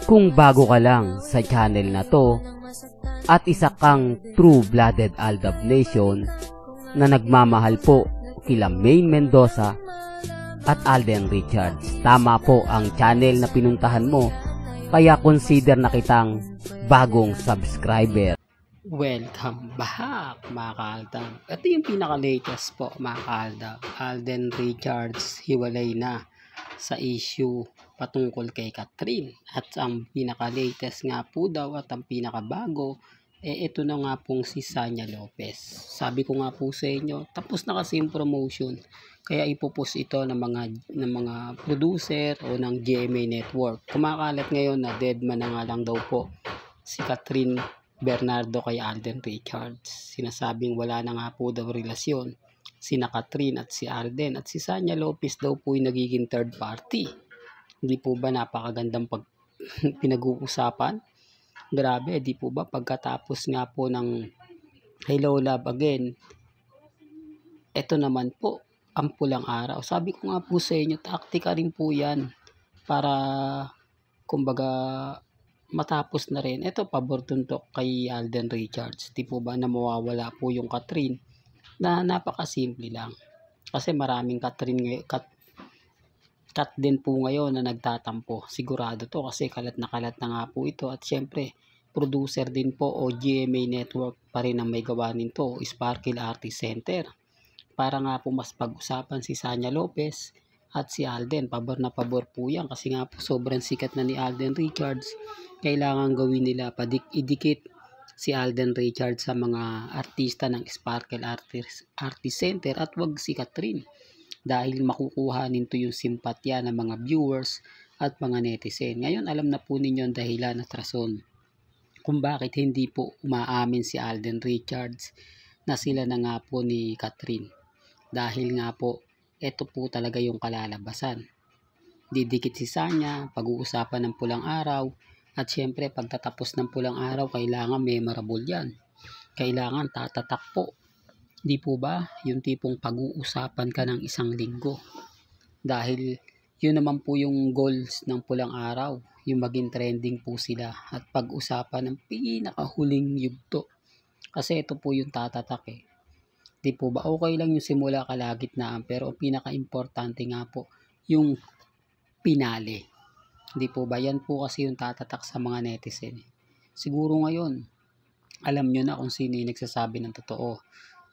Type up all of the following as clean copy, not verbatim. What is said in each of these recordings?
Kung bago ka lang sa channel na to at isa kang true-blooded Aldab Nation na nagmamahal po kila Maine Mendoza at Alden Richards, tama po ang channel na pinuntahan mo, kaya consider na kitang bagong subscriber. Welcome back mga kaaldab. Ito yung pinaka-latest po mga kaaldab. Alden Richards hiwalay na sa issue patungkol kay Catherine. At ang pinaka-latest nga po daw at ang pinaka-bago, ito na nga pong si Sanya Lopez. Sabi ko nga po sa inyo, tapos na kasi yung promotion. Kaya ipopost ito ng mga producer o ng GMA Network. Kumakalat ngayon na deadman na nga lang daw po si Catherine Bernardo kay Alden Richards. Sinasabing wala na nga po daw relasyon sina Catherine at si Alden, at si Sanya Lopez daw po yung nagiging third party. Hindi po ba napakagandang pinag-uusapan? Grabe, di po ba pagkatapos nga po ng Hello Love Again, eto naman po ang Pulang Araw. Sabi ko nga po sa inyo, taktika rin po yan para kumbaga matapos na rin. Ito, pabor tuntok kay Alden Richards. Di po ba na mawawala po yung Catherine, na napakasimple lang. Kasi maraming Catherine, cut din po ngayon na nagtatampo. Sigurado to kasi kalat na nga po ito. At syempre, producer din po o GMA Network pa rin ang may gawa nito, Sparkle Artist Center. Para nga po mas pag-usapan si Sanya Lopez at si Alden. Pabor na pabor po yan kasi nga po sobrang sikat na ni Alden Richards. Kailangan gawin nila idikit si Alden Richards sa mga artista ng Sparkle Artist Center at wag si Catherine, dahil makukuha nito yung simpatya ng mga viewers at mga netizen. Ngayon alam na po ninyo ang dahilan at rason kung bakit hindi po umaamin si Alden Richards na sila na nga po ni Catherine. Dahil nga po, ito po talaga yung kalalabasan. Didikit si Sanya, pag-uusapan ng Pulang Araw, at syempre pagtatapos ng Pulang Araw, kailangan memorable yan. Kailangan tatatak po. Di po ba? Yung tipong pag-uusapan ka ng isang linggo. Dahil yun naman po yung goals ng Pulang Araw, yung maging trending po sila at pag-usapan ng pinakahuling yugto. Kasi ito po yung tatatak eh. Di po ba? Okay lang yung simula kalagitnaan, pero ang pinaka-importante nga po yung pinale. Di po ba? Yan po kasi yung tatatak sa mga netizen. Siguro ngayon, alam nyo na kung sino yung nagsasabi ng totoo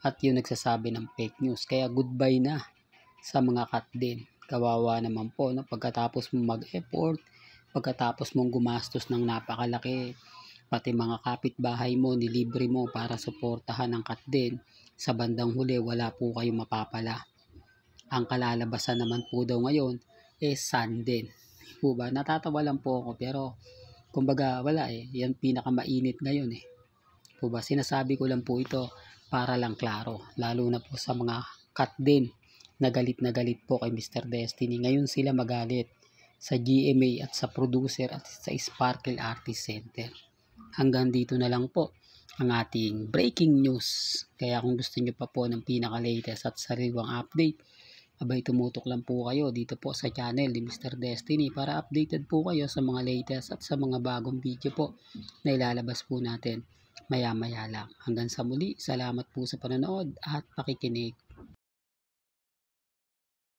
at yung nagsasabi ng fake news. Kaya goodbye na sa mga cut din. Kawawa naman po, no? Pagkatapos mong mag-effort, pagkatapos mong gumastos ng napakalaki, pati mga kapitbahay mo, nilibre mo para suportahan ng cut din, sa bandang huli, wala po kayong mapapala. Ang kalalabasan naman po daw ngayon, sun din. Po ba? Natatawa lang po ako, pero kumbaga wala eh. Yan pinakamainit ngayon eh. Po ba? Sinasabi ko lang po ito para lang klaro, lalo na po sa mga cut din na galit po kay Mr. Destiny. Ngayon sila magalit sa GMA at sa producer at sa Sparkle Artist Center. Hanggang dito na lang po ang ating breaking news. Kaya kung gusto nyo pa po ng pinaka-latest at sariwang update, abay tumutok lang po kayo dito po sa channel ni Mr. Destiny para updated po kayo sa mga latest at sa mga bagong video po na ilalabas po natin maya-maya lang. Hanggang sa muli, salamat po sa panonood at pakikinig.